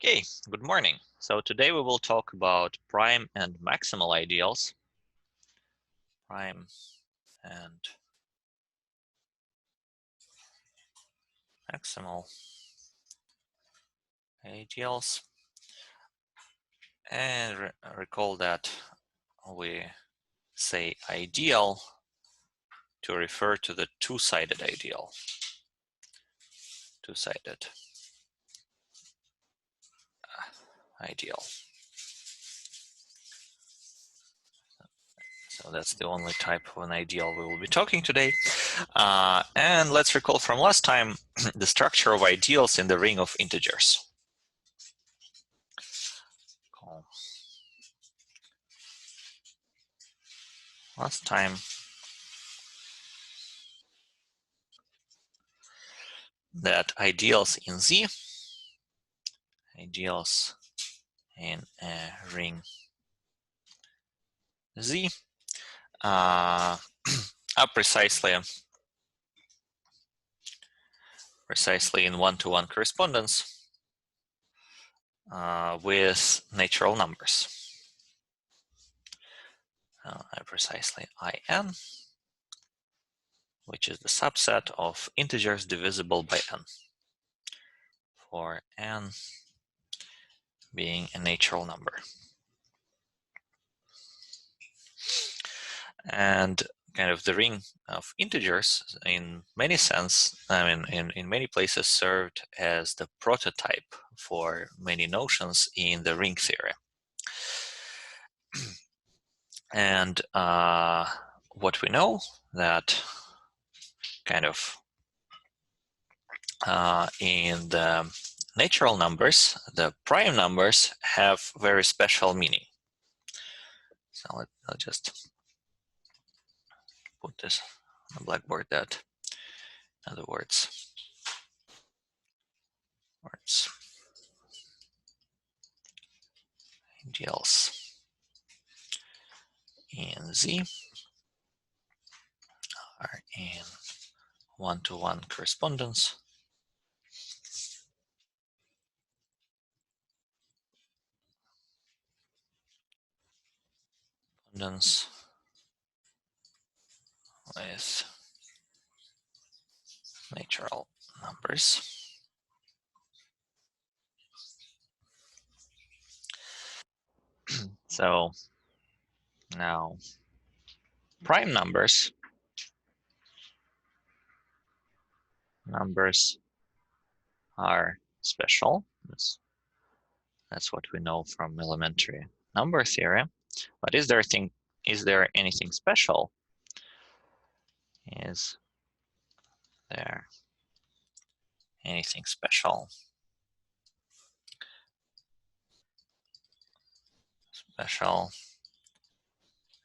Okay, good morning. So today we will talk about prime and maximal ideals. Prime and maximal ideals. And recall that we say ideal to refer to the two-sided ideal. Two-sided ideal. So that's the only type of an ideal we will be talking today. And let's recall from last time the structure of ideals in the ring of integers. Cool. Last time that ideals in Z, ideals in a ring Z are precisely in one-to-one correspondence with natural numbers. Precisely In, which is the subset of integers divisible by n, for n being a natural number. And kind of the ring of integers in many sense, in many places served as the prototype for many notions in the ring theory. And what we know that kind of in the natural numbers, the prime numbers have very special meaning. So I'll just put this on the blackboard that, in other words, ideals in Z are in one-to-one correspondence with natural numbers. So now prime numbers are special. That's what we know from elementary number theory. But is there anything special? Is there anything special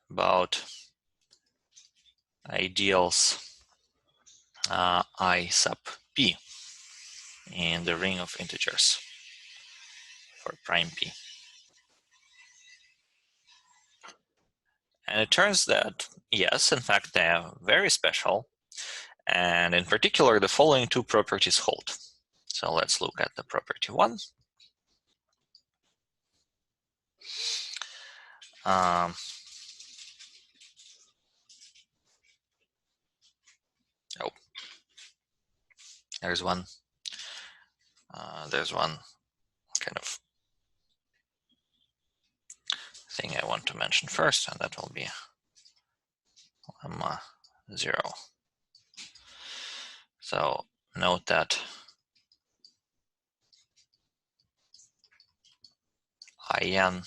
about ideals I sub p in the ring of integers for prime p? And it turns that yes, in fact, they are very special. And in particular, the following two properties hold. So let's look at the property one. There's one kind of thing I want to mention first, and that will be lemma 0. So note that In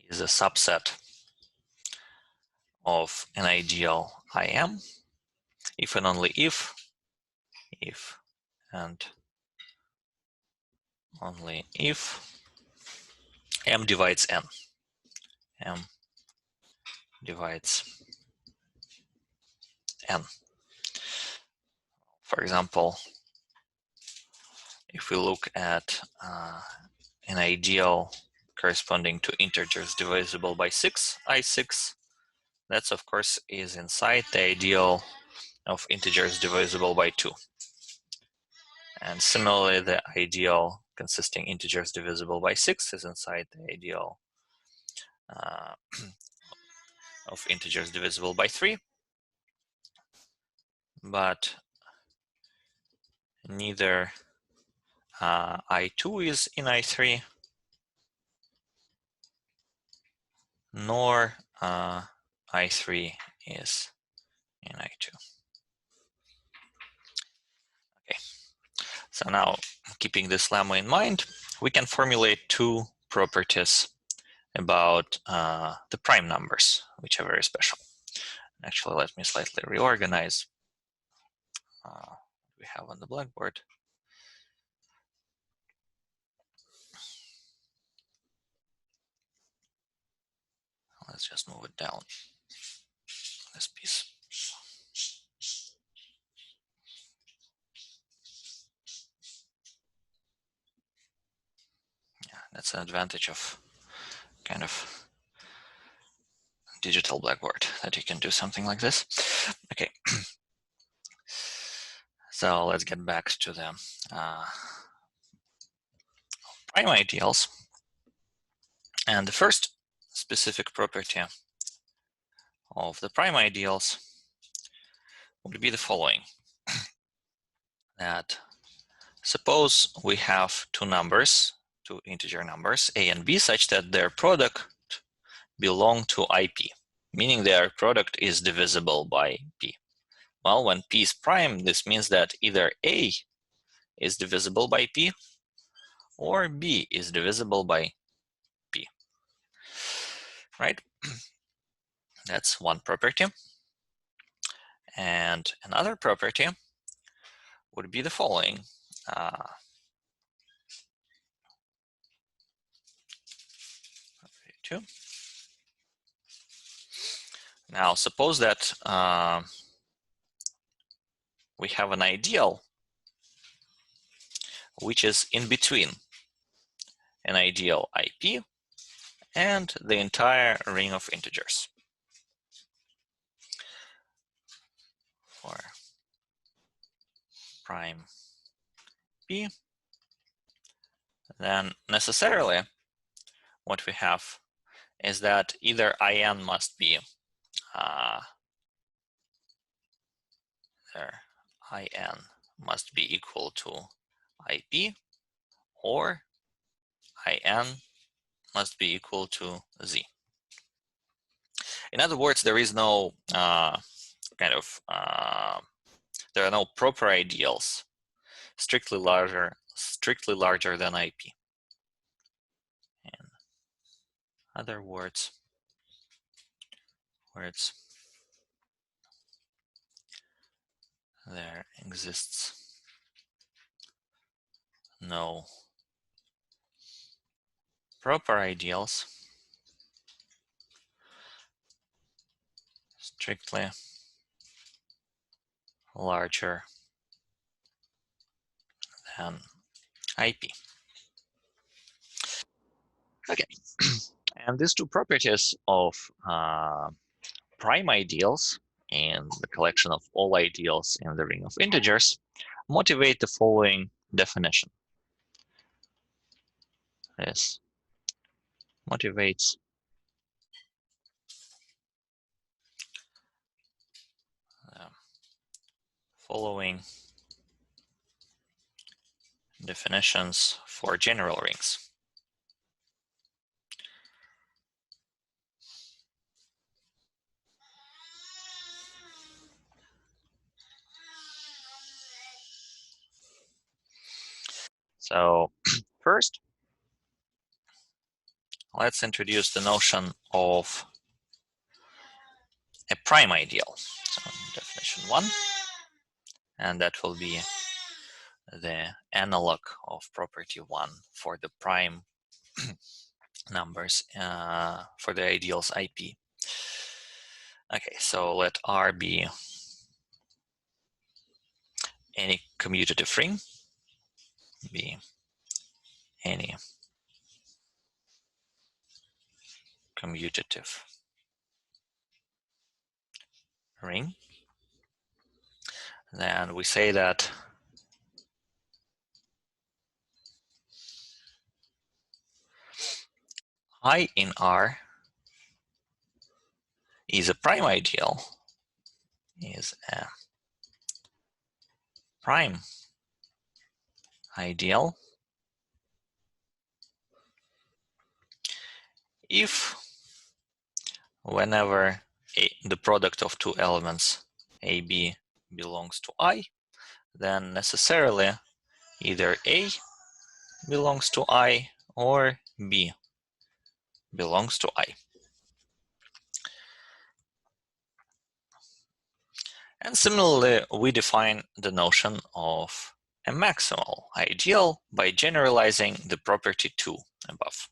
is a subset of an ideal Im if and only if and only if M divides N. M divides N. For example, if we look at an ideal corresponding to integers divisible by 6, I6, that of course is inside the ideal of integers divisible by 2. And similarly, the ideal consisting integers divisible by 6 is inside the ideal of integers divisible by 3, but neither I2 is in I3 nor I3 is in I2. Okay, so now keeping this lemma in mind, we can formulate two properties about the prime numbers, which are very special. Actually, let me slightly reorganize what we have on the blackboard. Let's just move it down, this piece. Yeah, that's an advantage of kind of digital blackboard, that you can do something like this. Okay, so let's get back to the prime ideals. And the first specific property of the prime ideals would be the following. That suppose we have two numbers, two integer numbers, a and b, such that their product belong to IP, meaning their product is divisible by p. Well, when p is prime, this means that either a is divisible by p or b is divisible by p, right? That's one property. And another property would be the following. Now, suppose that we have an ideal which is in between an ideal IP and the entire ring of integers. For prime p, then necessarily what we have is that either in must be in must be equal to IP, or in must be equal to z. In other words, there is no there are no proper ideals strictly larger than IP. In other words, there exists no proper ideals strictly larger than IP. Okay, and these two properties of prime ideals and the collection of all ideals in the ring of integers motivate the following definition. This motivates the following definitions for general rings. So first, let's introduce the notion of a prime ideal. So definition 1, and that will be the analog of property 1 for the prime numbers for the ideals IP. Okay, so let R be any commutative ring, be any commutative ring. Then we say that I in R is a prime ideal, is a prime ideal if whenever the product of two elements AB belongs to I, then necessarily either A belongs to I or B belongs to I. And similarly, we define the notion of a maximal ideal by generalizing the property 2 above.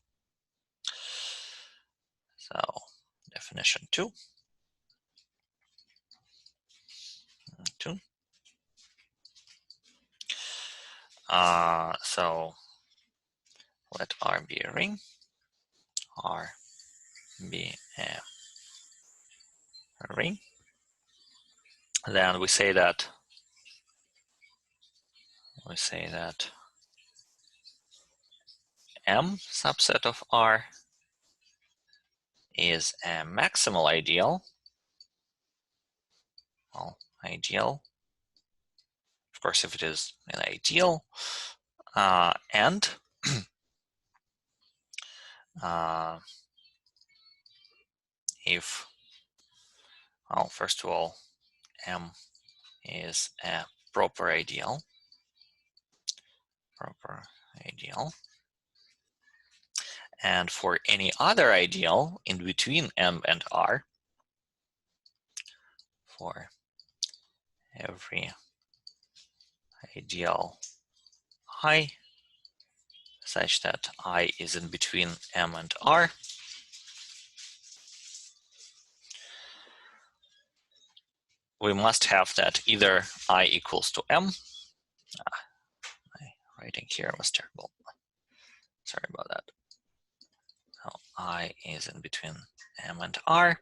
So definition 2. So let R be a ring, R be a ring. Then we say that M subset of R is a maximal ideal. Well, ideal, of course, if it is an ideal, and if, well, first of all, M is a proper ideal, and for any other ideal in between M and R, for every ideal I such that I is in between M and R, we must have that either I equals to M. My writing here was terrible. Sorry about that. So I is in between M and R.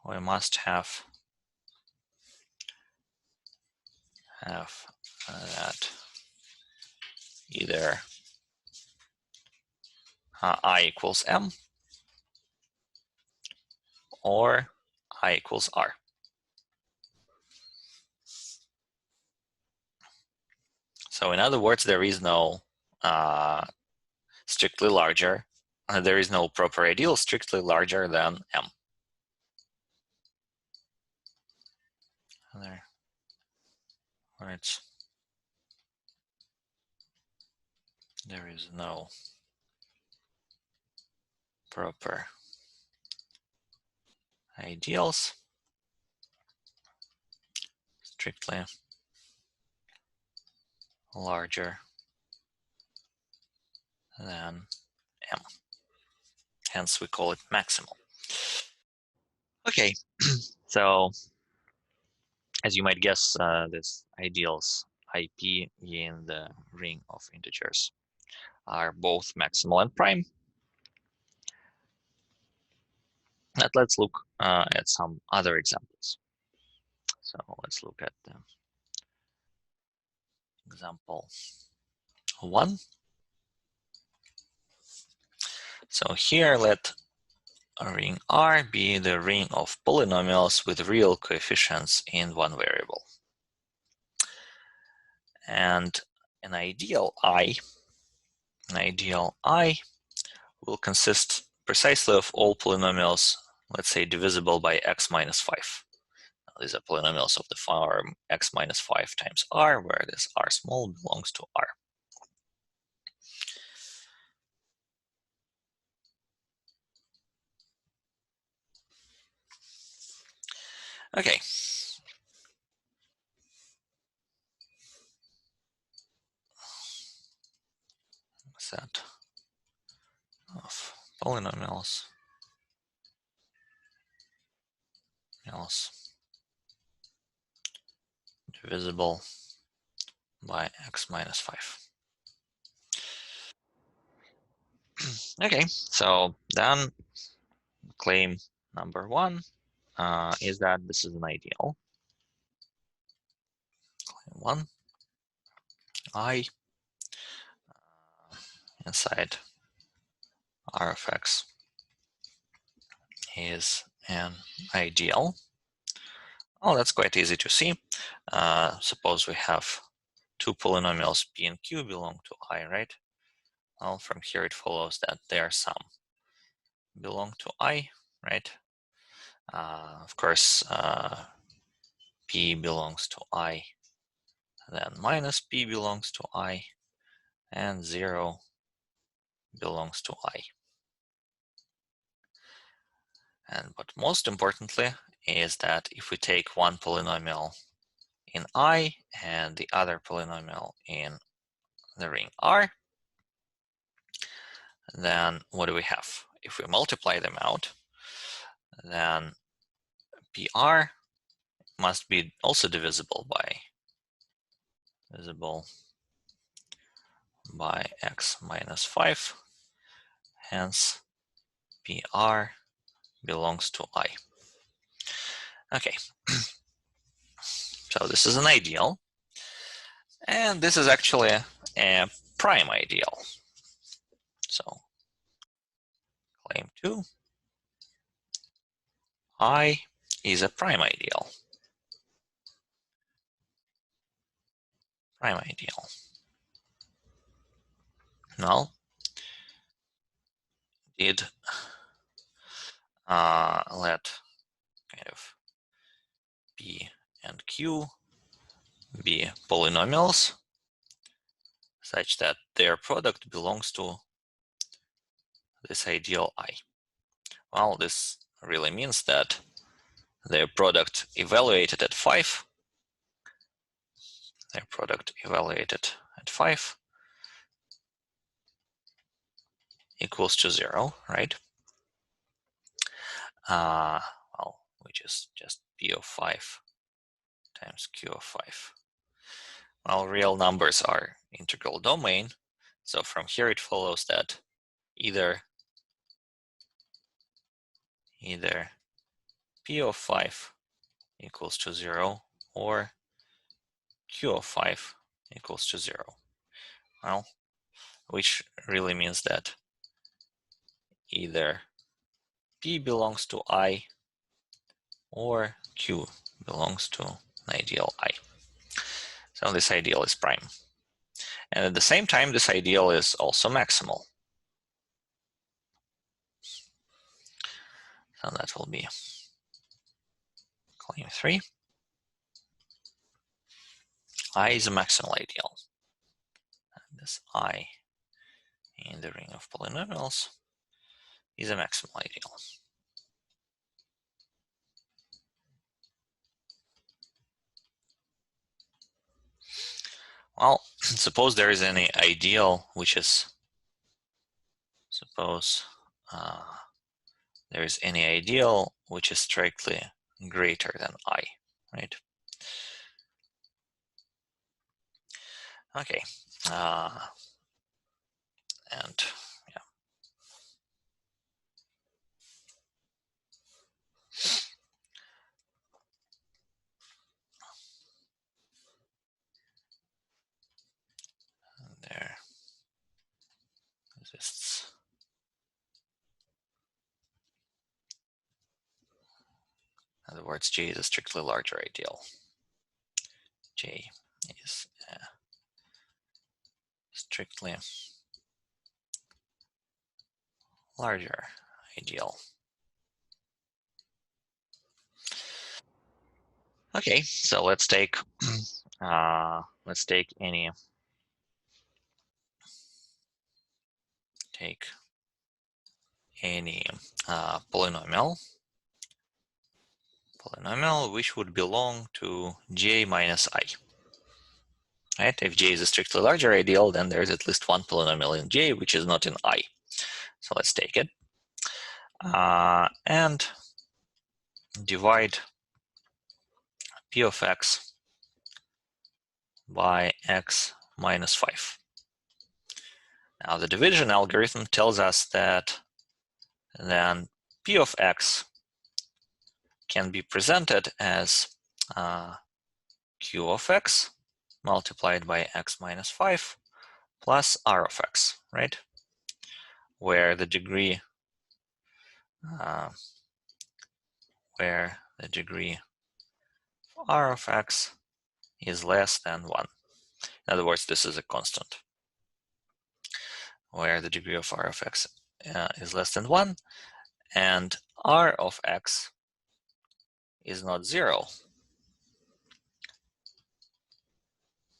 We must have that either I equals M or I equals R. So in other words, there is no strictly larger, there is no proper ideal strictly larger than M. There, right. There is no proper ideals strictly larger than M. Hence, we call it maximal. Okay, so as you might guess, this ideals IP in the ring of integers are both maximal and prime. But let's look at some other examples. So let's look at example 1. So here let ring R be the ring of polynomials with real coefficients in one variable. And an ideal I will consist precisely of all polynomials, let's say, divisible by x minus 5. These are polynomials of the form x minus 5 times r, where this r small belongs to r. Okay. Set of polynomials divisible by x minus 5. Okay, so then claim number 1 is that this is an ideal. Claim 1, I inside R of x is an ideal. Oh, that's quite easy to see. Suppose we have two polynomials p and q belong to I, right? Well, from here it follows that their sum belong to I, right? Of course, p belongs to I, then minus p belongs to I, and 0 belongs to I. But most importantly is that if we take one polynomial in I and the other polynomial in the ring R, then what do we have? If we multiply them out, then PR must be also divisible by x minus 5. Hence, PR belongs to I. Okay, so this is an ideal, and this is actually a prime ideal. So claim 2, I is a prime ideal. Prime ideal. Now, did let kind of P and Q be polynomials such that their product belongs to this ideal I. Well, this really means that their product evaluated at 5, equals to 0, right? Well, which is just P of 5 times Q of 5. Well, real numbers are integral domain, so from here it follows that either P of 5 equals to 0 or Q of 5 equals to 0. Well, which really means that either P belongs to I or Q belongs to an ideal I. So this ideal is prime. And at the same time, this ideal is also maximal. So that will be claim 3. I is a maximal ideal. And this I in the ring of polynomials is a maximal ideal. Well, suppose there is any ideal which is, there is any ideal which is strictly greater than I, right? Okay, and yeah. And there exists in other words, J is a strictly larger ideal. J is a strictly larger ideal. Okay, so let's take any polynomial which would belong to J minus I. Right? If J is a strictly larger ideal, then there's at least one polynomial in J which is not in I. So let's take it and divide P of x by x minus 5. Now the division algorithm tells us that then P of x can be presented as Q of x multiplied by x minus 5 plus R of x, right? where the degree of R of x is less than 1. In other words, this is a constant, where the degree of R of x is less than 1, and R of x is not 0,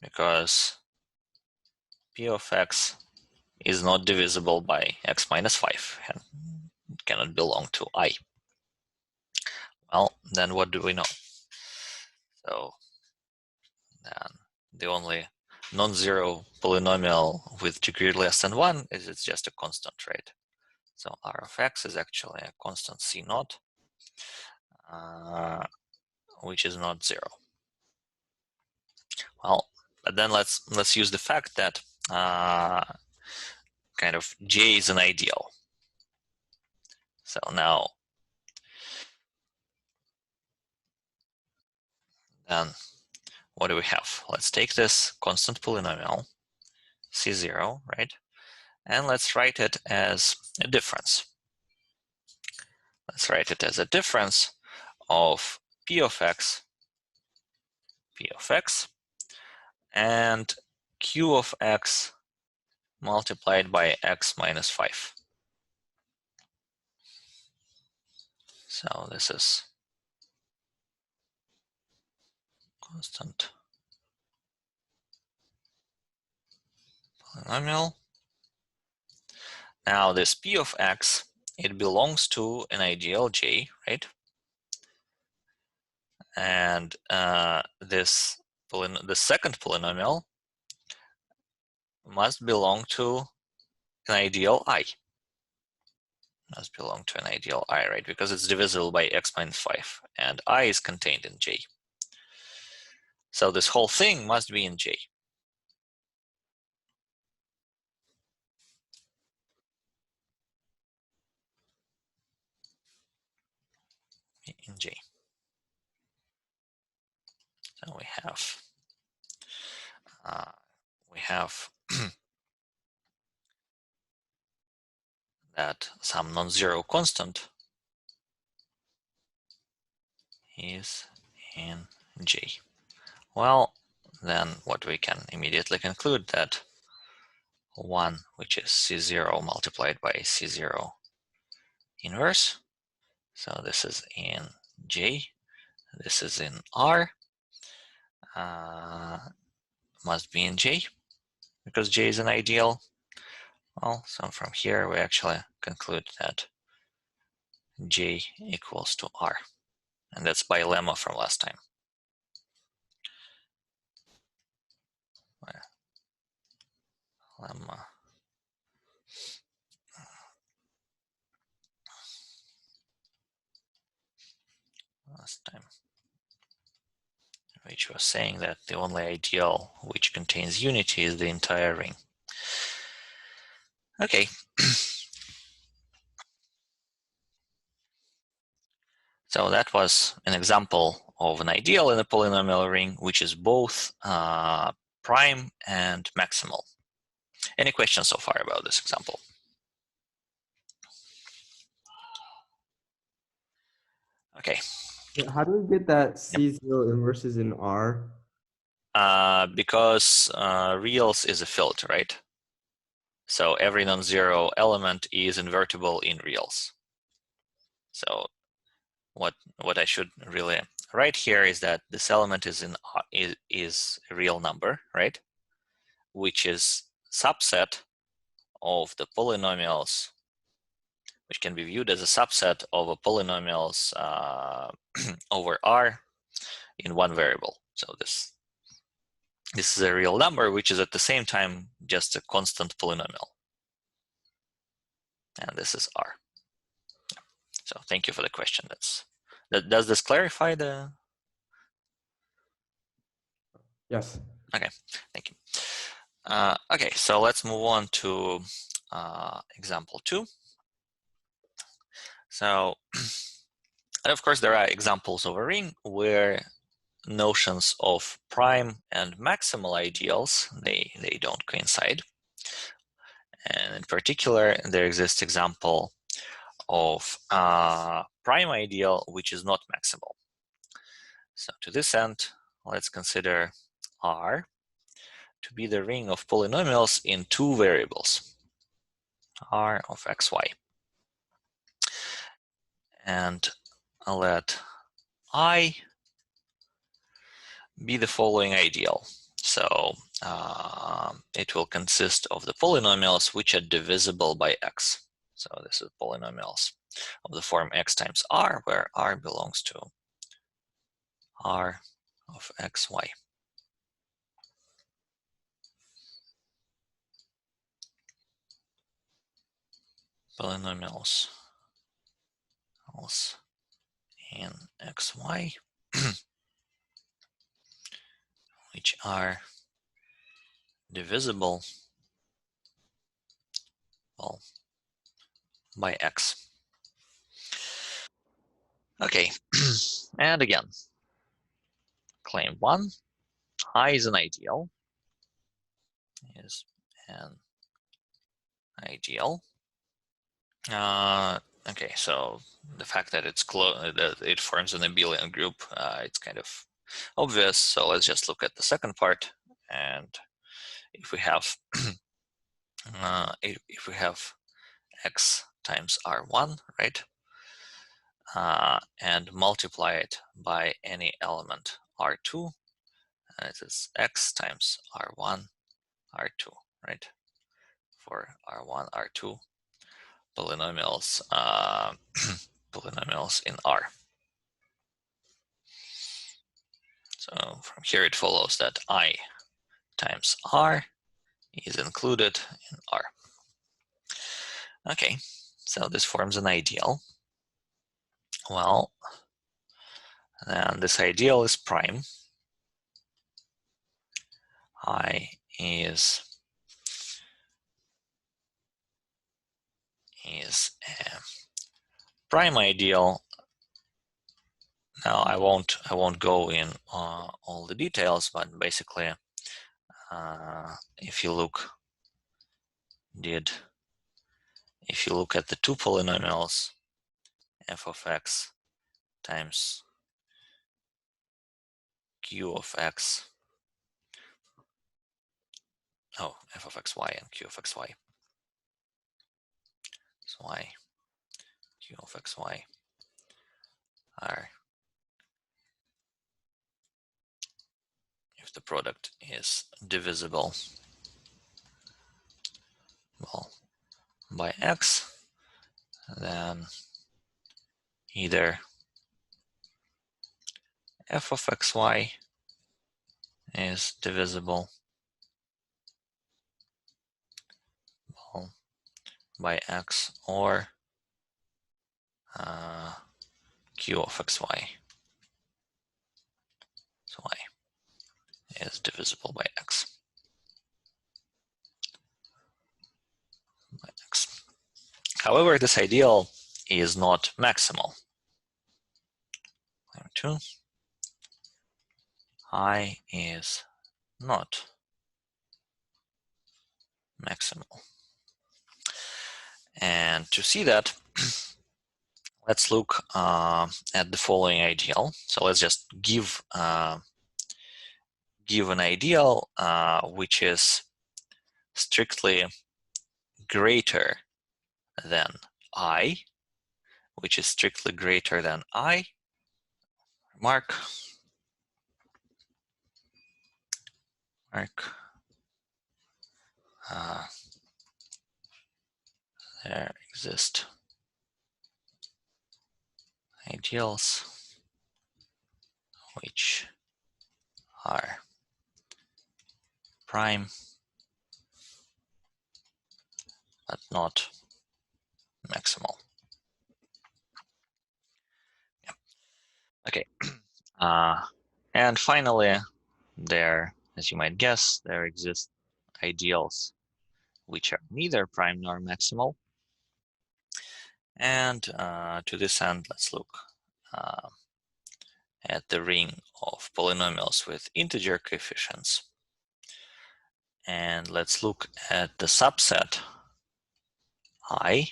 because P of x is not divisible by x minus 5 and cannot belong to I. Well, then what do we know? So then the only non-zero polynomial with degree less than 1 is it's just a constant, right? So R of x is actually a constant C naught, which is not 0. Well, but then let's use the fact that kind of J is an ideal. So now then what do we have? Let's take this constant polynomial C0, right? And let's write it as a difference. Let's write it as a difference of P of x and Q of x multiplied by x minus 5. So this is constant polynomial. Now this P of x, it belongs to an ideal J, right? And the second polynomial must belong to an ideal I. Must belong to an ideal I, right? Because it's divisible by x minus 5, and I is contained in J. So this whole thing must be in J. In J. So we have that some non-zero constant is in J. Well, then what we can immediately conclude that 1, which is C0 multiplied by C0 inverse. So this is in J, this is in R, must be in J, because J is an ideal. Well, so from here we actually conclude that J equals to R. And that's by lemma from last time. Lemma last time, which was saying that the only ideal which contains unity is the entire ring. Okay. So that was an example of an ideal in a polynomial ring, which is both prime and maximal. Any questions so far about this example? Okay. How do we get that C0 inverses in R? Because reals is a field, right? So every non-zero element is invertible in reals. So what I should really write here is that this element is a real number, right? Which is subset of the polynomials, which can be viewed as a subset of a polynomials over R in one variable. So this is a real number, which is at the same time just a constant polynomial. And this is R. So thank you for the question. Does this clarify the? Yes. Okay, thank you. Okay, so let's move on to example 2. So, and of course, there are examples of a ring where notions of prime and maximal ideals, they don't coincide. And in particular, there exists example of prime ideal, which is not maximal. So to this end, let's consider R to be the ring of polynomials in two variables, R of xy. And I'll let I be the following ideal. So it will consist of the polynomials which are divisible by x. So this is polynomials of the form x times r, where r belongs to r of xy. Polynomials in xy which are divisible, well, by x. Okay, and again, claim 1, I is an ideal, Okay, so the fact that that it forms an abelian group, it's kind of obvious. So let's just look at the second part, and if we have if we have x times r1, right, and multiply it by any element r2, and it is x times r1, r2, right, for r1, r2 polynomials, polynomials in R. So from here it follows that I times R is included in R. Okay, so this forms an ideal. Well, then this ideal is prime. I is a prime ideal. Now I won't go in all the details, but basically, if you look at the two polynomials, f of x times q of x, f of xy and q of xy, so y, q of xy are, if the product is divisible, well, by x, then either f of xy is divisible, well, by x, or q of xy, so y is divisible by x. However, this ideal is not maximal. Claim 2, I is not maximal. And to see that, let's look at the following ideal. So let's just give an ideal which is strictly greater than I, which is strictly greater than I. Mark. There exist ideals which are prime but not maximal. Yeah. Okay. And finally, as you might guess, there exist ideals which are neither prime nor maximal. And to this end, let's look at the ring of polynomials with integer coefficients. And let's look at the subset I,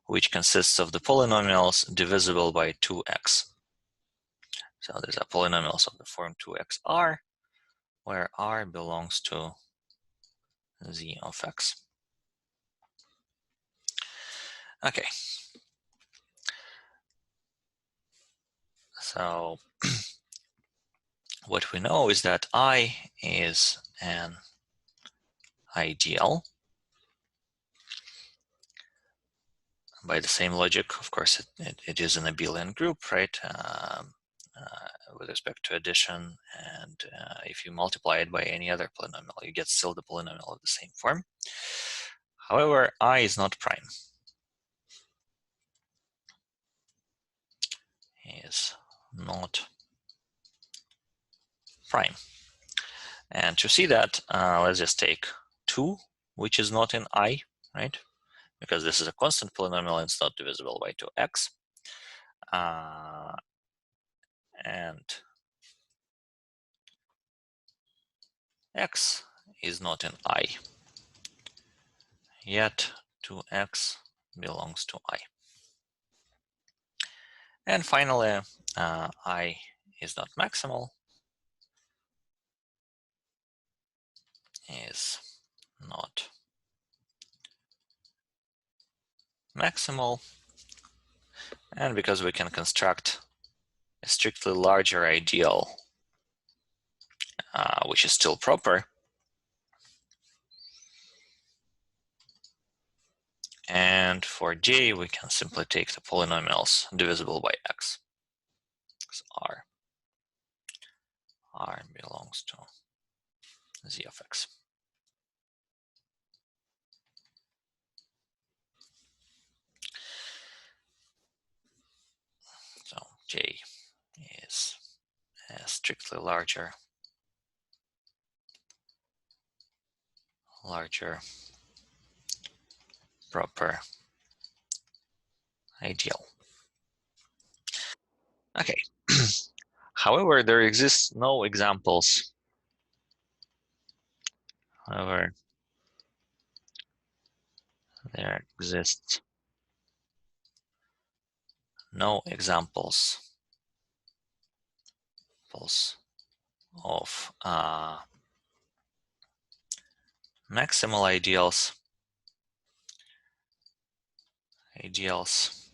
which consists of the polynomials divisible by 2x. So these are polynomials of the form 2xr, where r belongs to z of x. Okay. So what we know is that I is an ideal. By the same logic, of course, it is an abelian group, right? With respect to addition, and if you multiply it by any other polynomial, you get still the polynomial of the same form. However, I is not prime. Is not prime. And to see that, let's just take 2, which is not in I, right? Because this is a constant polynomial, it's not divisible by 2x. And x is not in I, yet 2x belongs to I. And finally, I is not maximal, is not maximal. And because we can construct a strictly larger ideal, which is still proper, and for j, we can simply take the polynomials divisible by x. So r belongs to z of x. So j is a strictly larger proper ideal. Okay. However, there exists no examples. However, there exists no examples of maximal ideals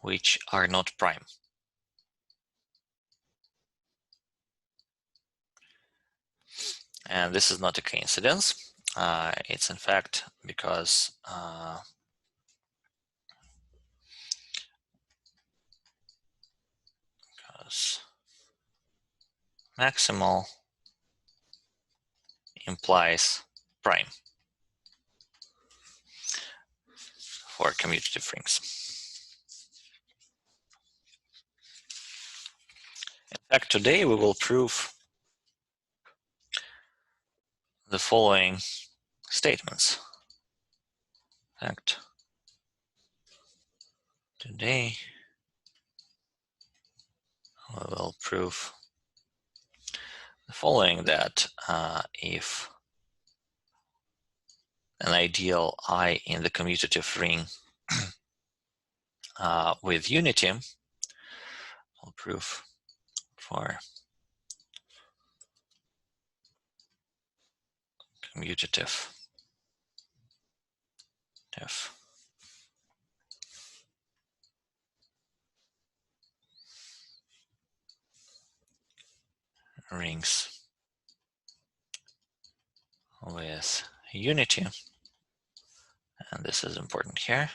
which are not prime. And this is not a coincidence. It's in fact because maximal implies prime for commutative rings. In fact, today we will prove the following statements. In fact, today we will prove the following, that if an ideal I in the commutative ring with unity, I'll prove for commutative rings with unity, and this is important here,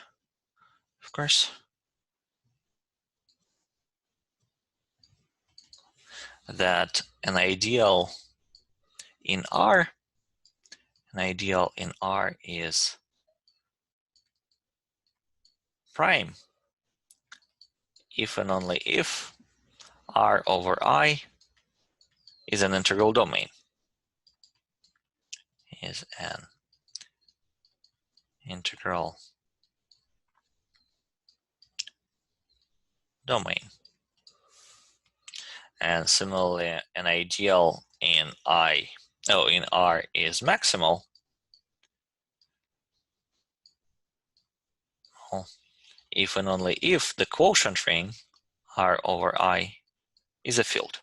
of course, that an ideal in R is prime if and only if R over I is an integral domain. Is an integral domain. And similarly, an ideal in R is maximal if and only if the quotient ring R over I is a field.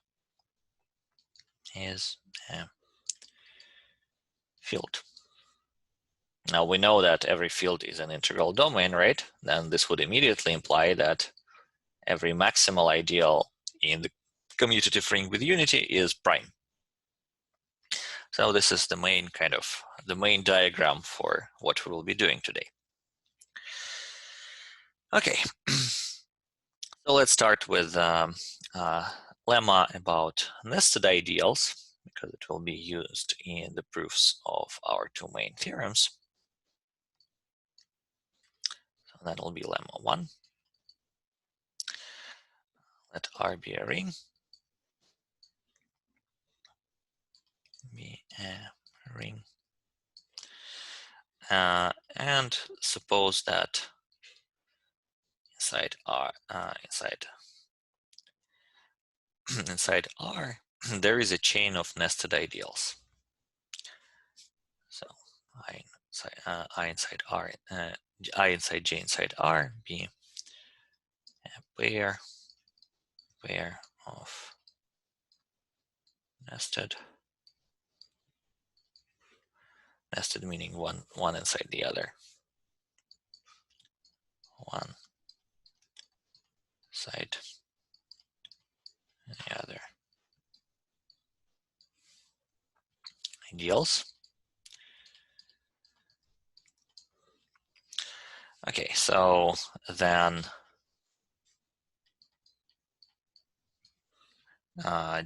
Now we know that every field is an integral domain, right? Then this would immediately imply that every maximal ideal in the commutative ring with unity is prime. So this is the main diagram for what we will be doing today. Okay, so let's start with lemma about nested ideals, because it will be used in the proofs of our two main theorems. So that will be lemma 1. Let R be a ring. Be a ring. And suppose that inside R, inside R, there is a chain of nested ideals. So I inside R, I inside J inside R be a pair of nested meaning one inside the other, one side the other ideals. Okay, so then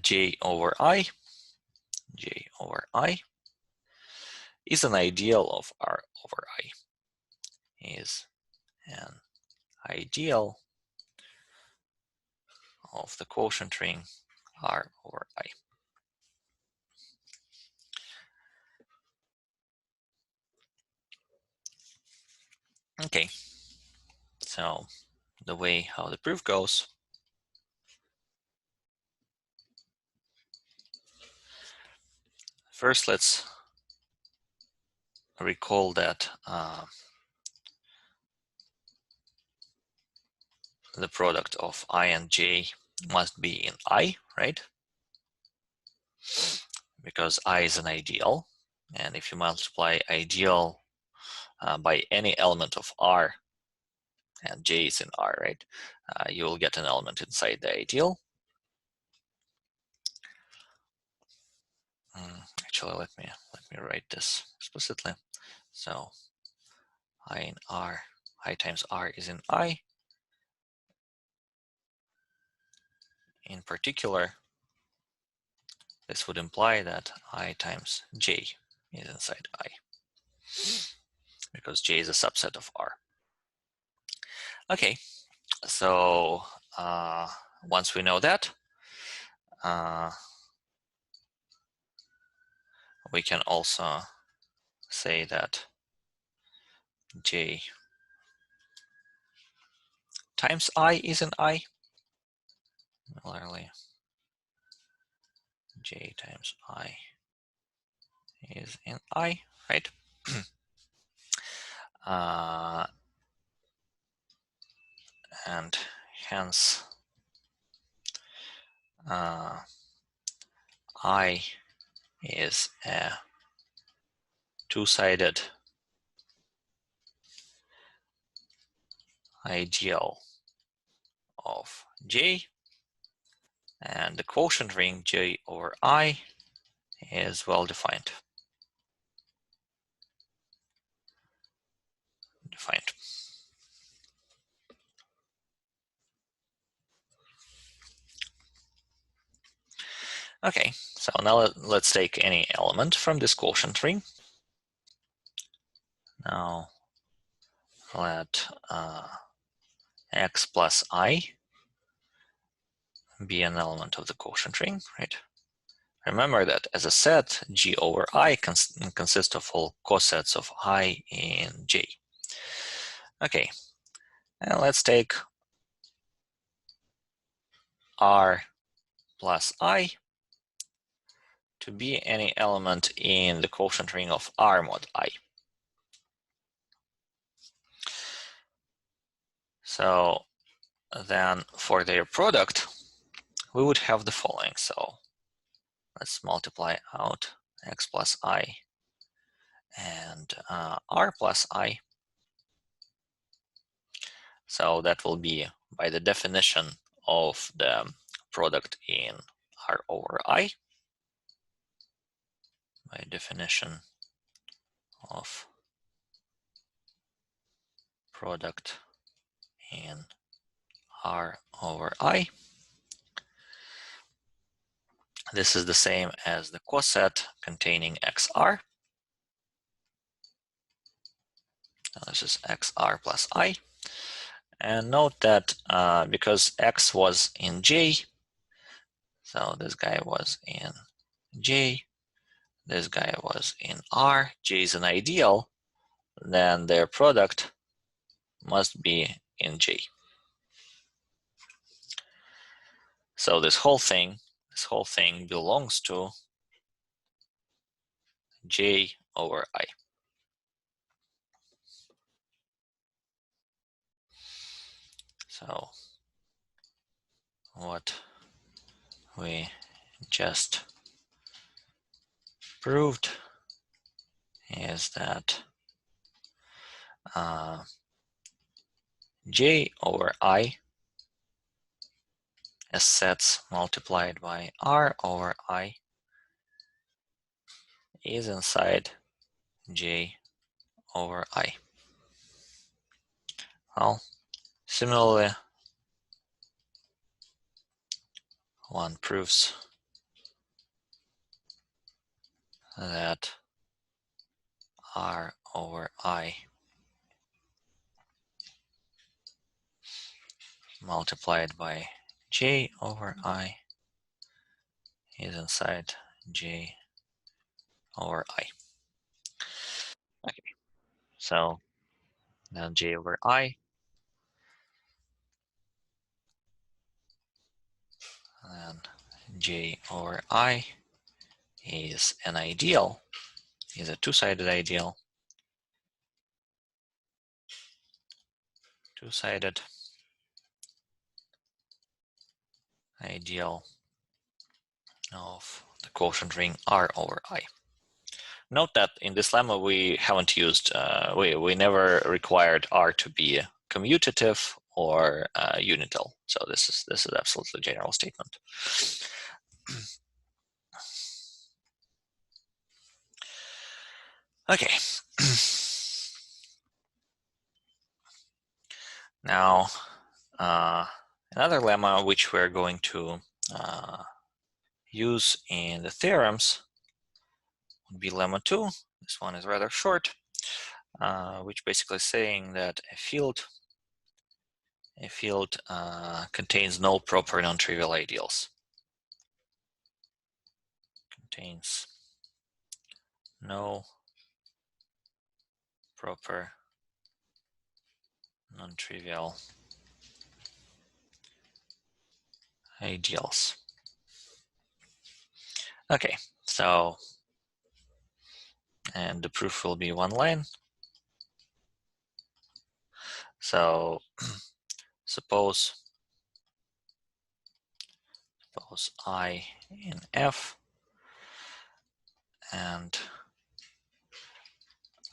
J over I is an ideal of R over I, is an ideal of the quotient ring R over I. Okay, so the way how the proof goes. First, let's recall that the product of I and J must be in I, right? Because I is an ideal, and if you multiply ideal by any element of R, and J is in R, right? You will get an element inside the ideal. Actually, let me write this explicitly. So I in R, I times R is in I. In particular, this would imply that I times J is inside I, because J is a subset of R. Okay, so once we know that, we can also say that J times I is in I. Similarly, J times I is in I, right? And hence I is a two-sided ideal of J, and the quotient ring J over I is well defined. Okay, so now let's take any element from this quotient ring. Now let x plus I be an element of the quotient ring, right? Remember that as a set, G over I consists of all cosets of I in J. Okay, and let's take R plus I to be any element in the quotient ring of R mod I. So then for their product, we would have the following. So let's multiply out x plus I and r plus I. So that will be by the definition of the product in R over I, by definition of product in R over I. This is the same as the coset containing xr. Now this is xr plus I. And note that because x was in J, so this guy was in J, this guy was in R, J is an ideal, then their product must be in J. So this whole thing belongs to J over I. So what we just proved is that J over I as sets multiplied by R over I is inside J over I. Well, similarly, one proves that R over I multiplied by J over I is inside J over I. Okay, so now J over I, and J over I is an ideal, is a two-sided ideal, two-sided ideal of the quotient ring R over I. Note that in this lemma we haven't used, we never required R to be commutative or unital. So this is absolutely a general statement. Okay. Now another lemma which we're going to use in the theorems would be lemma 2. This one is rather short, which basically saying that a field contains no proper non-trivial ideals. Contains no proper non-trivial ideals. Okay, so, and the proof will be one line. So suppose I in F and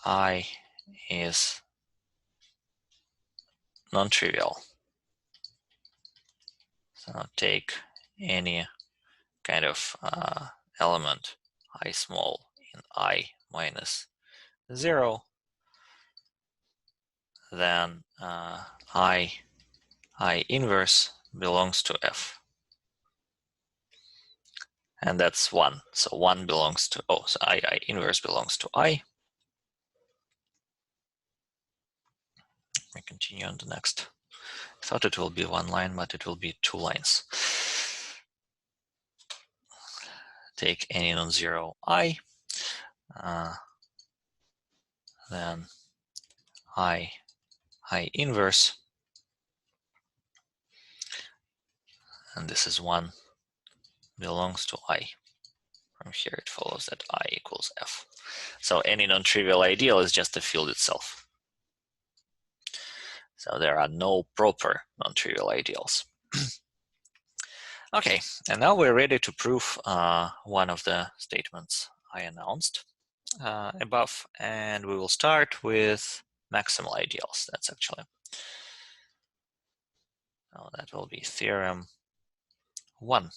I is non-trivial. So take any kind of element I small in I minus 0, then I inverse belongs to F. And that's 1. So 1 belongs to, so I inverse belongs to I. We continue on the next. I thought it will be one line, but it will be 2 lines. Take any non-zero I, then I inverse, and this is 1 belongs to I. From here it follows that I equals F. So any non-trivial ideal is just the field itself. So there are no proper non-trivial ideals. Okay, and now we're ready to prove one of the statements I announced above, and we will start with maximal ideals. That's actually, that will be theorem 1.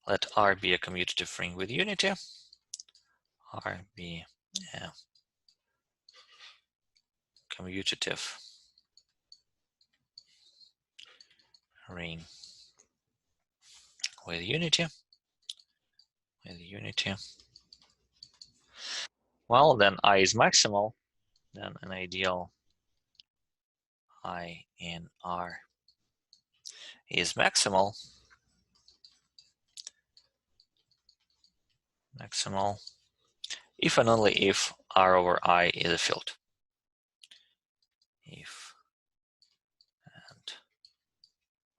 Let R be a commutative ring with unity. R be a commutative ring with unity. Well, then I is maximal. Then an ideal I in R is maximal. If and only if R over I is a field. If and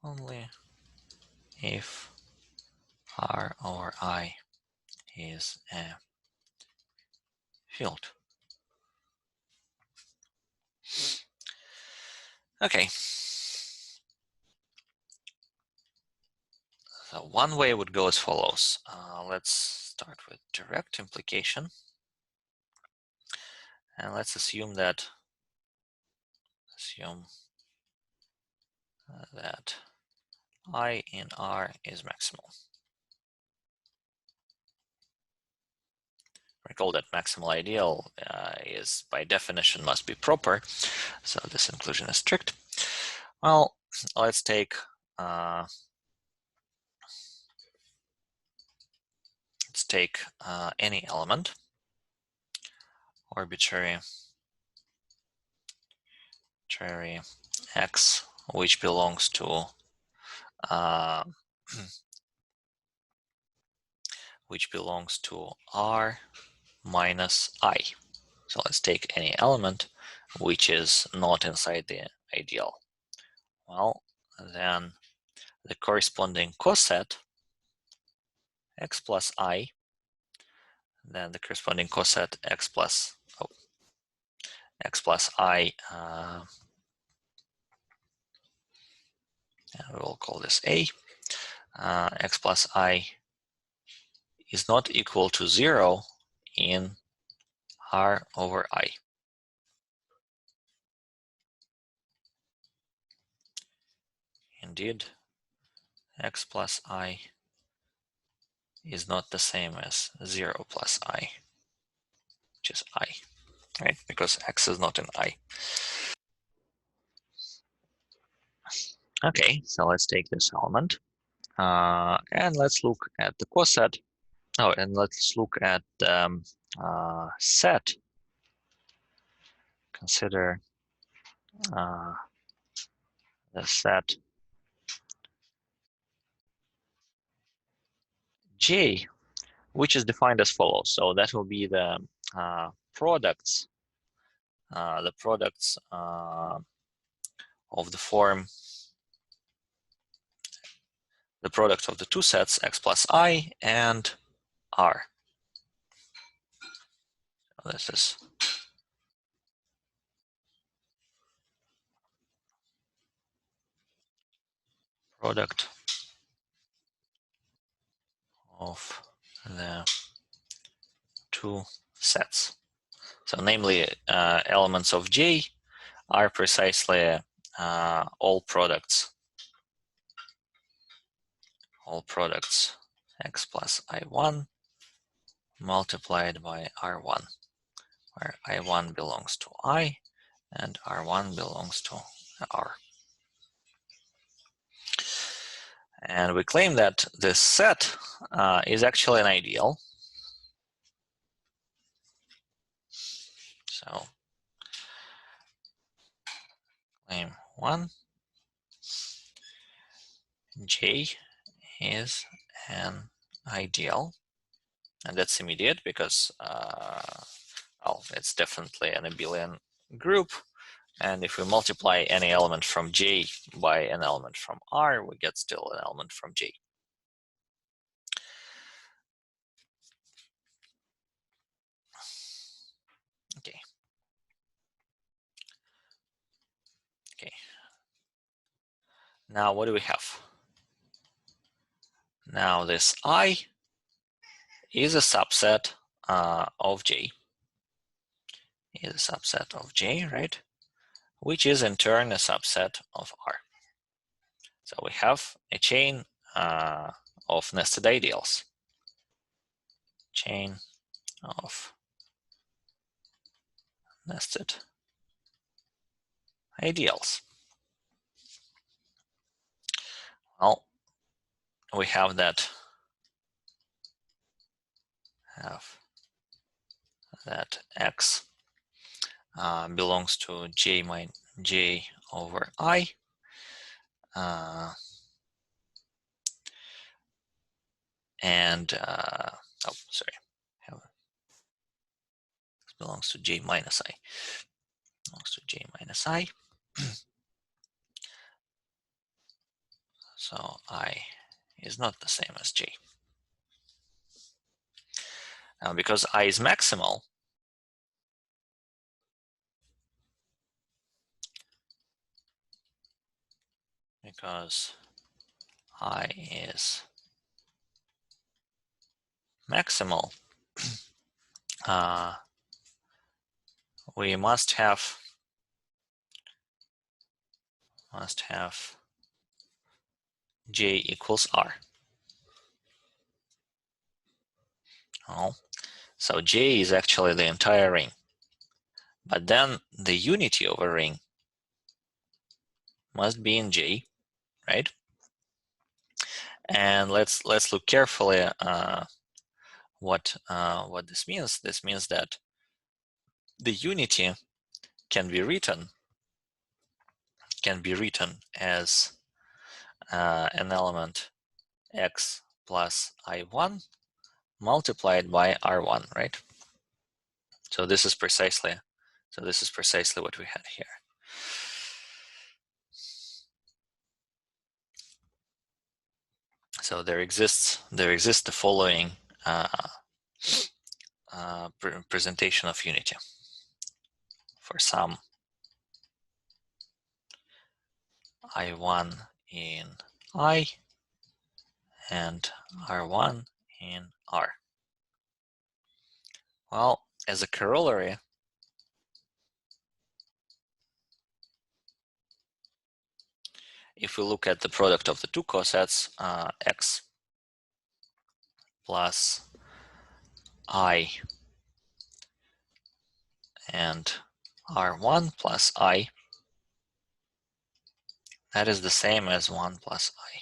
only if R over I is a field. Okay. So one way would go as follows. Let's start with direct implication. And let's assume that I in R is maximal. Recall that maximal ideal is by definition must be proper, so this inclusion is strict. Well, let's take any element, arbitrary x, which belongs to R minus I. So let's take any element which is not inside the ideal. Well, then the corresponding coset x plus I, then the corresponding coset x plus I, and we will call this A, x plus I is not equal to 0 in R over I. Indeed, x plus I is not the same as 0 plus I, which is I, right? Because x is not in I. Okay, so let's take this element and let's look at the coset. Oh, and let's look at set. Consider the set J, which is defined as follows. So that will be the products, of the form, the product of the two sets x plus I and R. So this is product of the two sets. So namely, elements of J are precisely all products x plus I1 multiplied by R1, where I1 belongs to I and R1 belongs to R. And we claim that this set is actually an ideal. So claim 1, J is an ideal. And that's immediate because, well, it's definitely an abelian group. And if we multiply any element from J by an element from R, we get still an element from J. Okay. Now what do we have? Now this I is a subset of J. Is a subset of J, right? Which is in turn a subset of R. So we have a chain of nested ideals. Chain of nested ideals. Well, we have that X belongs to J over I. Oh, sorry, this belongs to J minus I. Belongs to J minus I. So I is not the same as J. Now, because I is maximal, because I is maximal, we must have J equals R. Oh, so J is actually the entire ring, but then the unity of a ring must be in J, right? And let's look carefully what this means. This means that the unity can be written as an element x plus I1 multiplied by R1, right? So this is precisely what we had here. So there exists the following presentation of unity for some I1 in I and R1 in R. Well, as a corollary, if we look at the product of the two cosets, x plus I and R1 plus I, that is the same as 1 plus I.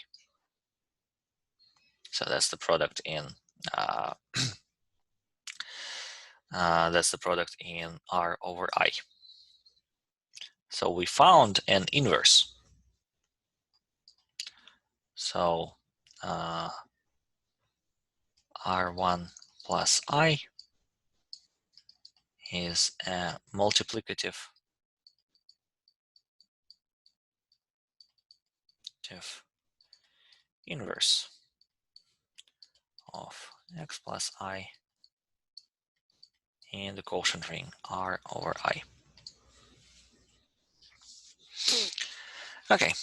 So that's the product in R over I. So we found an inverse. So R1 plus I is a multiplicative inverse of x plus I in the quotient ring R over I. Okay,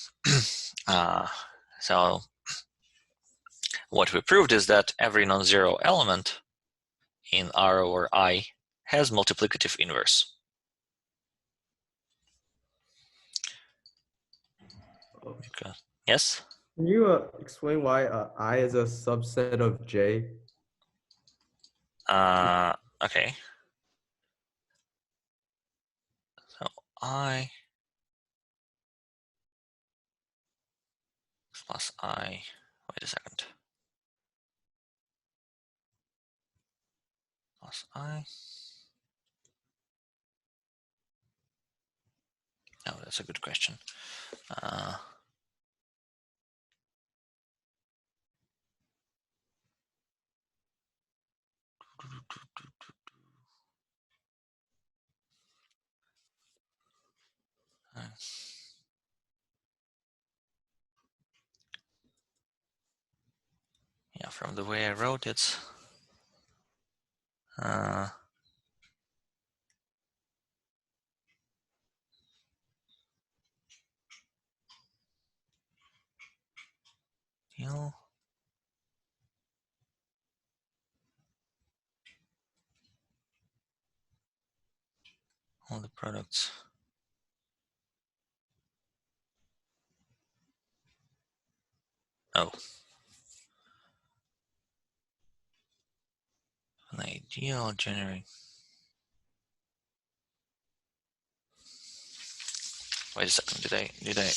so what we proved is that every non-zero element in R over I has multiplicative inverse. Okay. Yes? Can you explain why I is a subset of J? Okay. So I plus I, wait a second, plus I. Oh, that's a good question. Yeah, from the way I wrote it, Ideal. All the products. Oh. An ideal generate. Wait a second, did I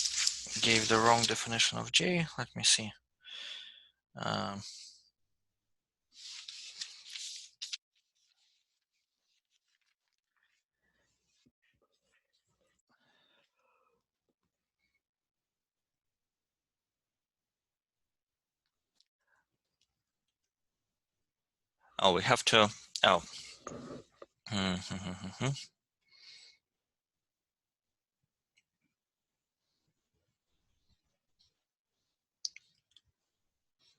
give the wrong definition of J? Let me see. Oh, we have to, oh.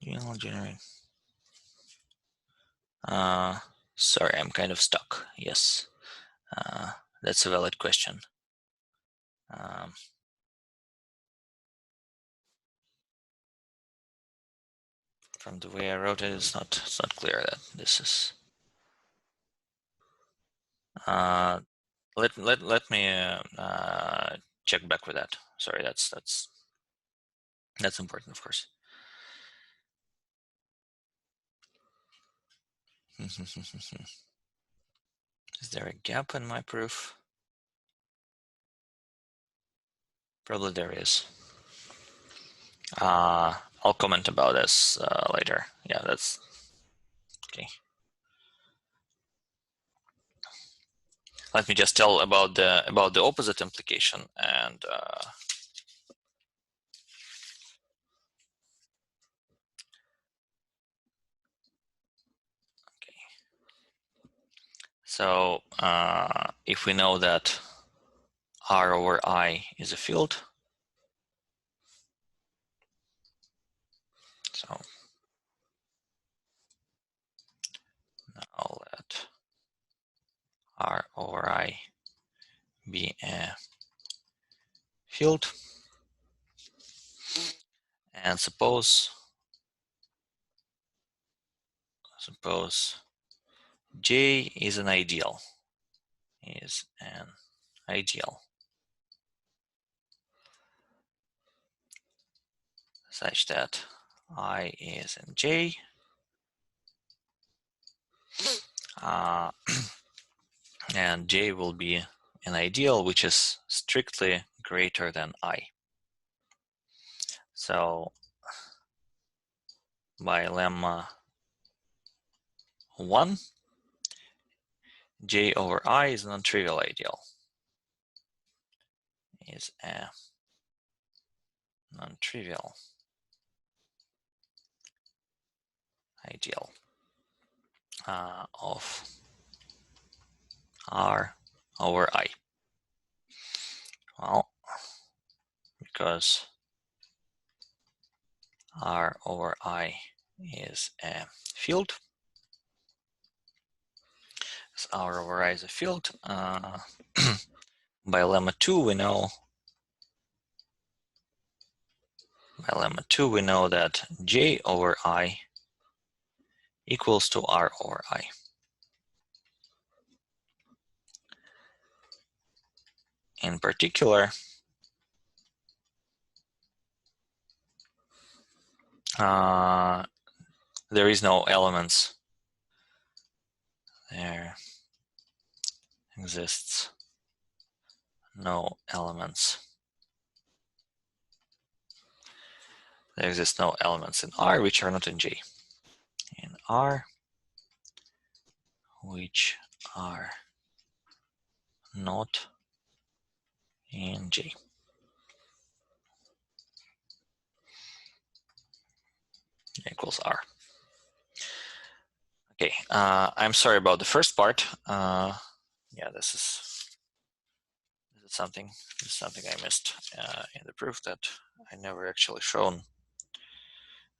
Ideal generate. Sorry, I'm kind of stuck. Yes, that's a valid question. From the way I wrote it, it's not clear that this is. Let me check back with that. Sorry, that's important, of course. Is there a gap in my proof? Probably there is. I'll comment about this later. Yeah, that's okay. Let me just tell about the opposite implication and okay. So if we know that R over I is a field, so now let R over I be a field, and suppose J is an ideal, such that I is in J, and J will be an ideal which is strictly greater than I. So by lemma 1, J over I is a non-trivial ideal. Is a non-trivial ideal of R over I. Well, because R over I is a field, so R over I is a field. By lemma 2 we know that J over I equals to R over I. In particular, there is no elements. There exists no elements. There exist no elements in R which are not in J. In R which are not in J. Equals R. Okay, I'm sorry about the first part. Yeah, this is something I missed in the proof, that I never actually shown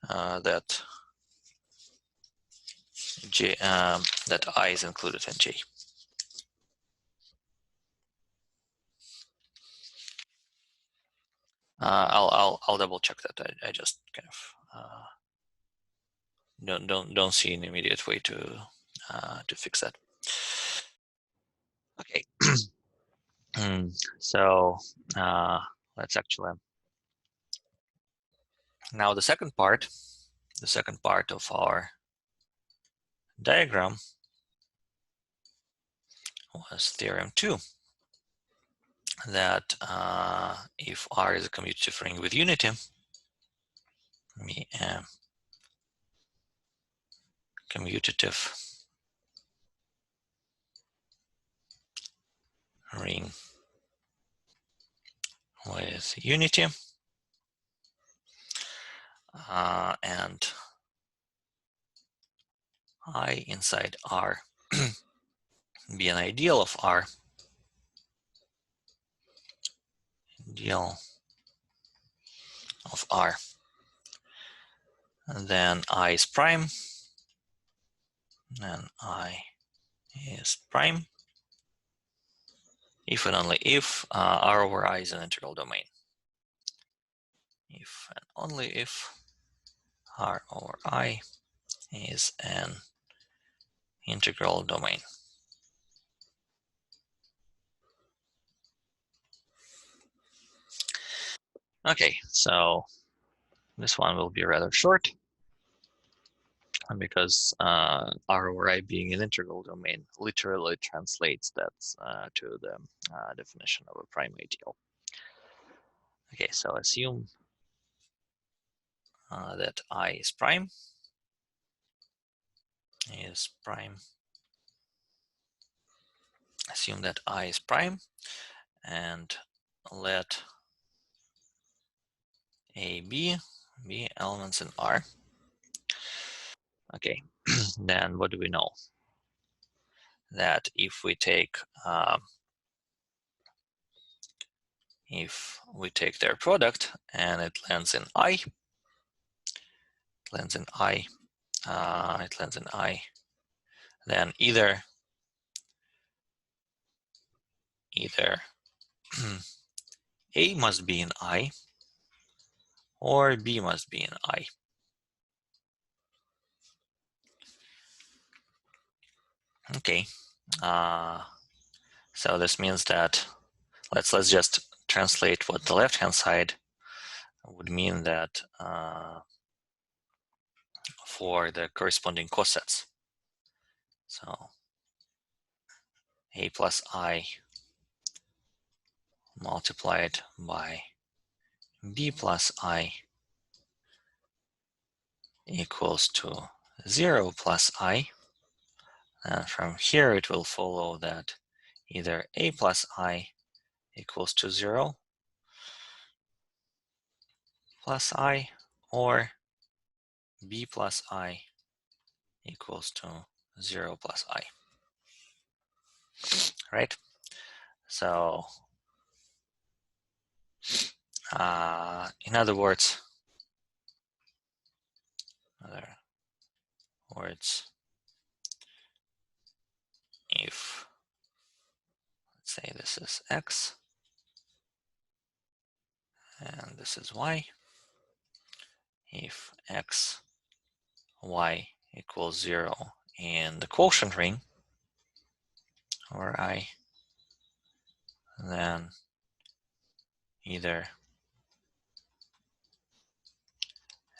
that J that I is included in J. I'll double check that. I just kind of don't see an immediate way to fix that. Okay. So let's actually now the second part of our diagram was theorem 2, that if R is a commutative ring with unity, commutative ring with unity, and I inside R be an ideal of R, ideal of R, and then I is prime, and I is prime if and only if R over I is an integral domain. If and only if R over I is an integral domain. Okay, so this one will be rather short because R over I being an integral domain literally translates that to the definition of a prime ideal. Okay, so assume that I is prime, assume that I is prime, and let A, B be elements in R. Okay, then what do we know? That if we take their product and it lands in I, then either A must be in I or B must be in I. Okay, so this means that let's just translate what the left-hand side would mean, that for the corresponding cosets. So A plus I multiplied by B plus I equals to 0 plus I. And from here it will follow that either A plus I equals to 0 plus I, or B plus I equals to 0 plus I. Right? So in other words, if, let's say this is X and this is Y, if X, Y equals 0 in the quotient ring, or I, then either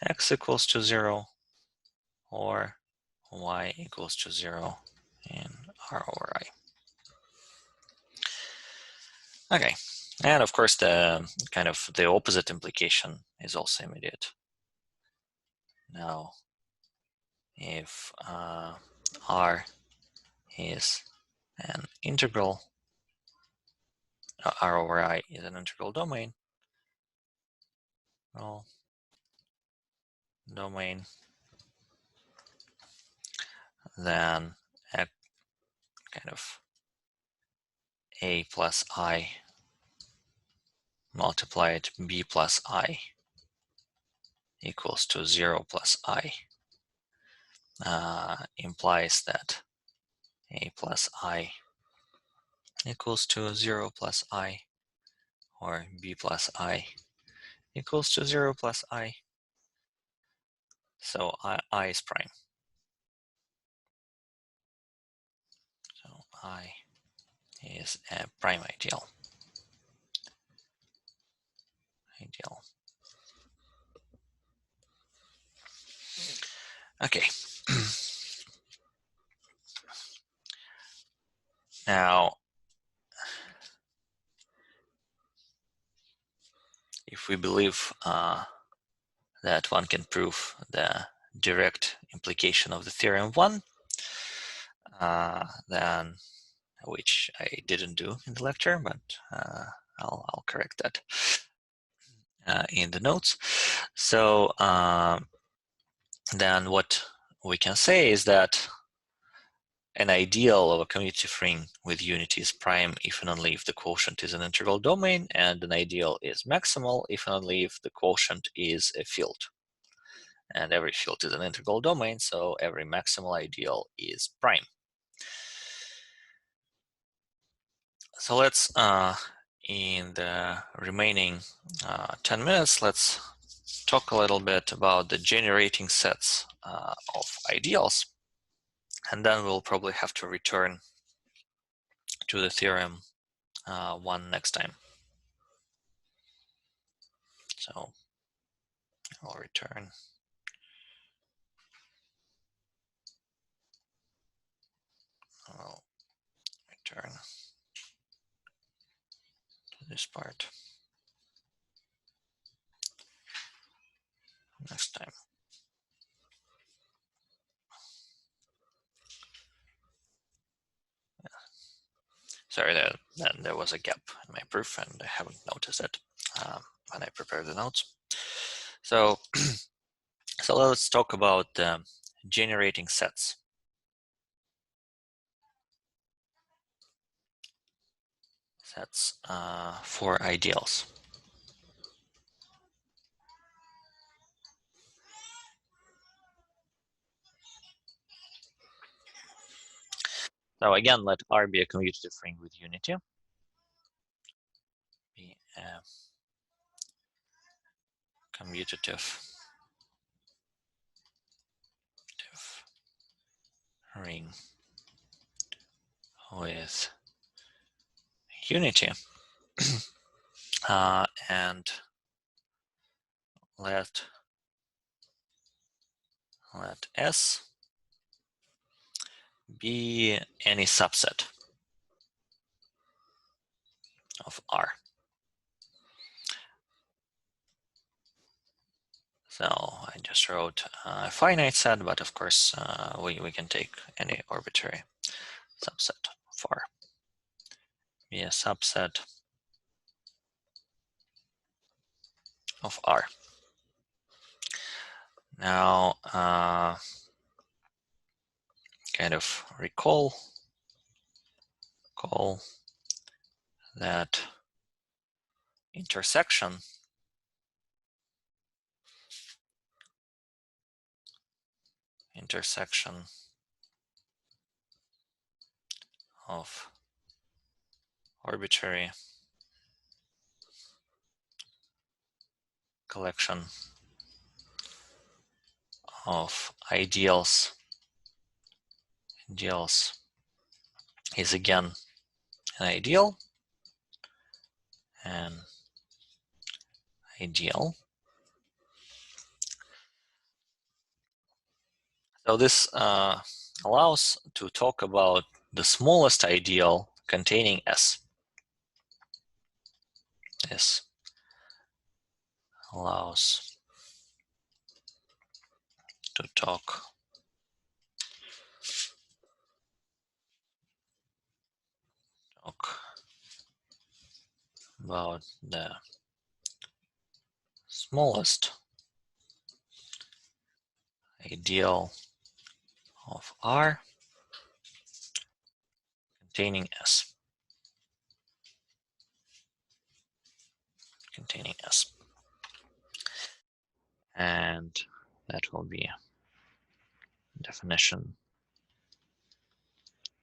X equals to 0 or Y equals to 0 in R over I. Okay, and of course the kind of the opposite implication is also immediate. Now, if R is an integral, R over I is an integral domain, then at kind of A plus I multiplied B plus I equals to 0 plus I implies that A plus I equals to 0 plus I, or B plus I equals to 0 plus I. So I is prime. So I is a prime ideal. Okay. Now, if we believe that one can prove the direct implication of the theorem 1, then, which I didn't do in the lecture, but I'll correct that in the notes. So then what we can say is that an ideal of a commutative ring with unity is prime if and only if the quotient is an integral domain, and an ideal is maximal if and only if the quotient is a field. And every field is an integral domain, so every maximal ideal is prime. So let's, in the remaining 10 minutes, let's talk a little bit about the generating sets of ideals. And then we'll probably have to return to the theorem 1 next time. So I'll return. I'll return to this part next time. Sorry, there was a gap in my proof, and I haven't noticed it when I prepared the notes. So, so let's talk about generating sets. Sets for ideals. So again, let R be a commutative ring with unity. Be a commutative ring with unity. And let S be any subset of R. So I just wrote a finite set, but of course we can take any arbitrary subset of R. Be a subset of R. Now, kind of recall that intersection of arbitrary collection of ideals is again an ideal and ideal. So this allows to talk about the smallest ideal containing S. This allows to talk about the smallest ideal of R containing S. And that will be definition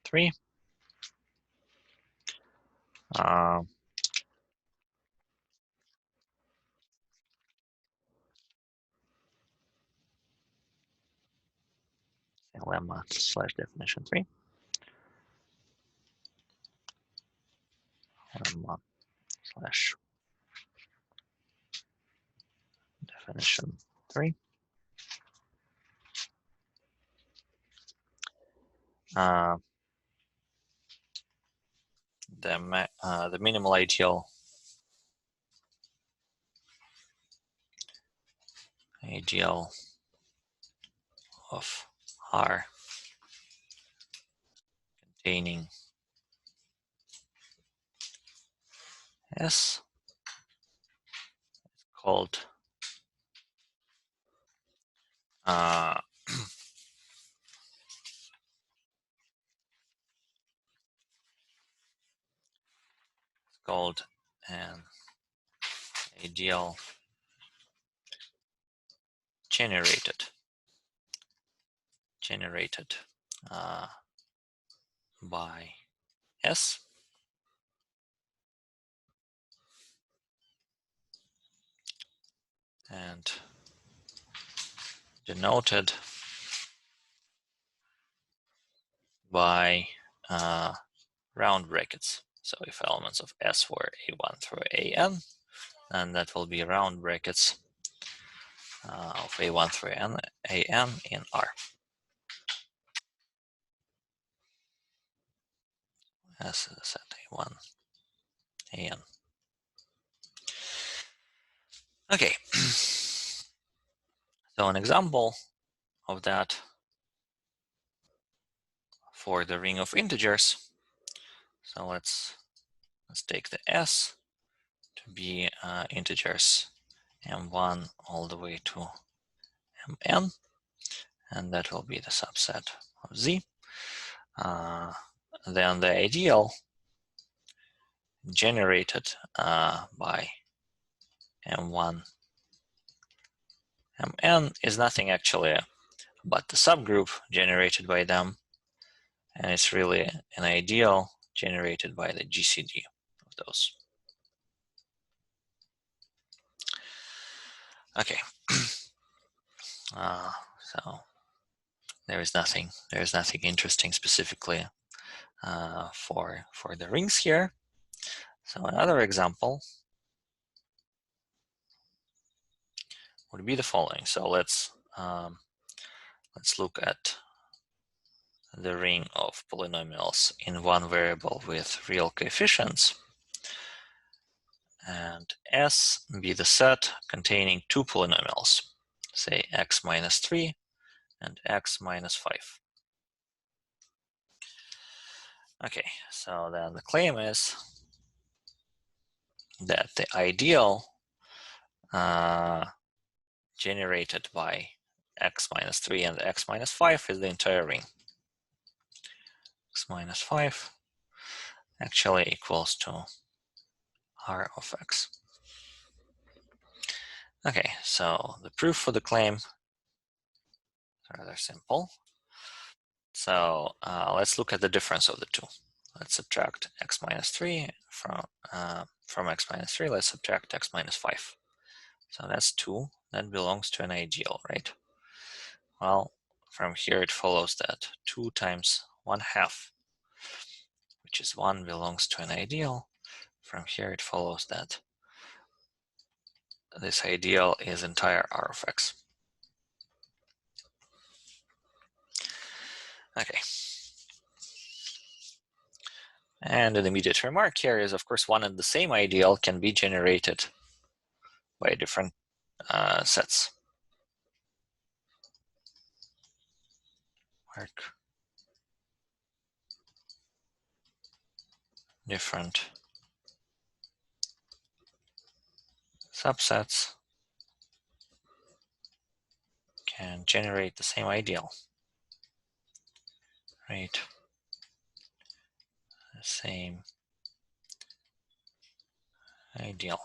3. lemma slash definition 3. Lemma slash definition 3. The minimal ideal of R containing S called called an ideal generated by S and denoted by round brackets. So if elements of S were A1 through AN, then that will be round brackets of A1 through AN in R. S is a set A1, AN. Okay, so an example of that for the ring of integers. So let's take the S to be integers m1 all the way to mn, and that will be the subset of Z. Then the ideal generated by m1 mn is nothing actually but the subgroup generated by them, and it's really an ideal generated by the GCD of those. Okay, so there's nothing interesting specifically for the rings here. So another example would be the following. So let's look at the ring of polynomials in one variable with real coefficients, and S be the set containing two polynomials, say x minus 3 and x minus 5. Okay, so then the claim is that the ideal generated by x minus 3 and x minus 5 is the entire ring. X minus 5 actually equals to R of x. Okay, so the proof for the claim is rather simple. So let's look at the difference of the two. Let's subtract x minus 3 from x minus 3. Let's subtract x minus 5. So that's 2. That belongs to an ideal, right? Well, from here it follows that 2 times 1/2, which is 1, belongs to an ideal. From here it follows that this ideal is entire R of x. Okay. And an immediate remark here is, of course, one and the same ideal can be generated by different sets. Different subsets can generate the same ideal, right? The same ideal.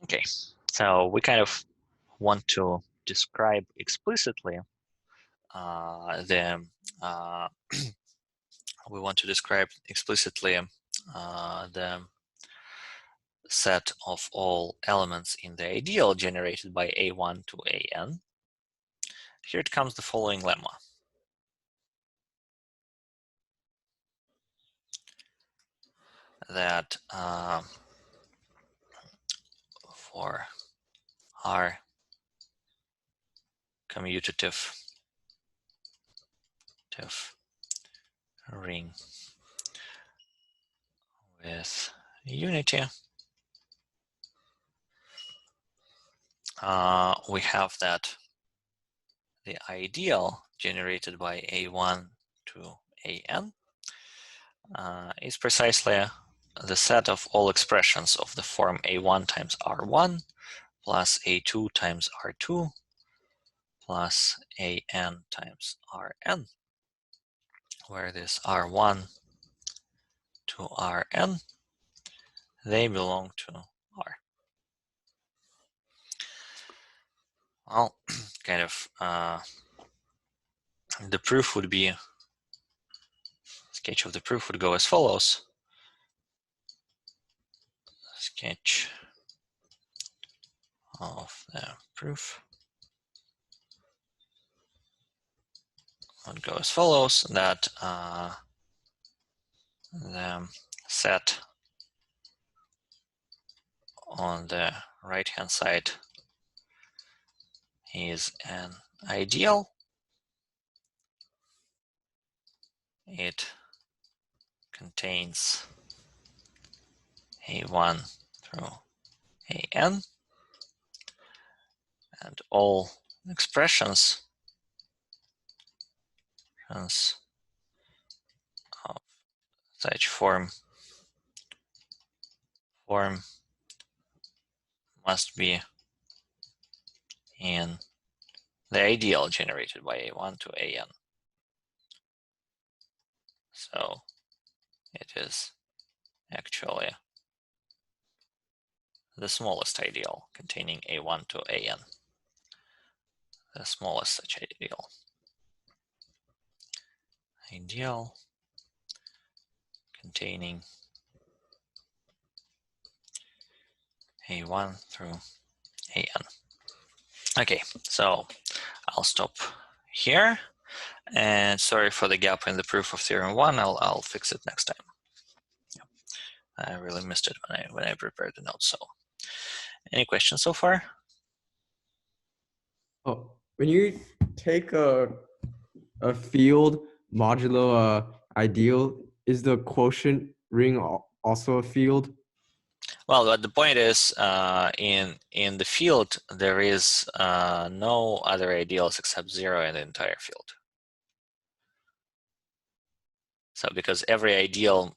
Okay, so we kind of want to describe explicitly we want to describe explicitly the set of all elements in the ideal generated by A1 to AN, here it comes the following lemma. That for R commutative ring with unity, we have that the ideal generated by A1 to AN is precisely the set of all expressions of the form A1 times R1 plus A2 times R2 plus AN times Rn, where this R1 to Rn, they belong to R. Well, kind of the proof would be, sketch of the proof would go as follows. Sketch of the proof would go as follows, that the set on the right hand side is an ideal. It contains A1 through AN, and all expressions of such form must be in the ideal generated by A1 to AN. So it is actually the smallest ideal containing A1 to AN, the smallest such ideal. Ideal containing A1 through AN. Okay, so I'll stop here. And sorry for the gap in the proof of theorem 1. I'll fix it next time. Yeah. I really missed it when I prepared the notes. So, any questions so far? Oh, when you take a field modulo ideal, is the quotient ring also a field? Well, but the point is, in the field, there is no other ideals except 0 in the entire field. So because every ideal,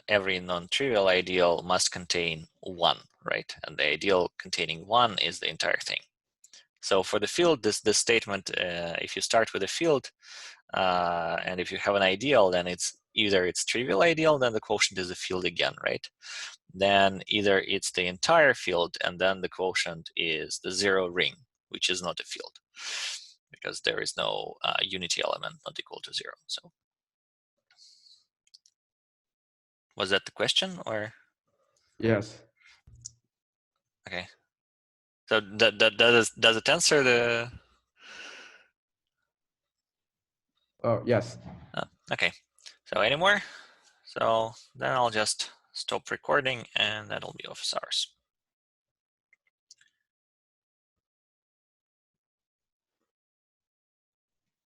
every non-trivial ideal must contain 1, right? And the ideal containing 1 is the entire thing. So for the field, this statement, if you start with a field, and if you have an ideal, then it's either it's trivial ideal, then the quotient is a field again, right? Then either it's the entire field, and then the quotient is the 0 ring, which is not a field, because there is no unity element not equal to 0. So was that the question, or? Yes. Okay. So does it answer the? Oh, yes. Okay. So any more? So then I'll just stop recording, and that'll be office hours.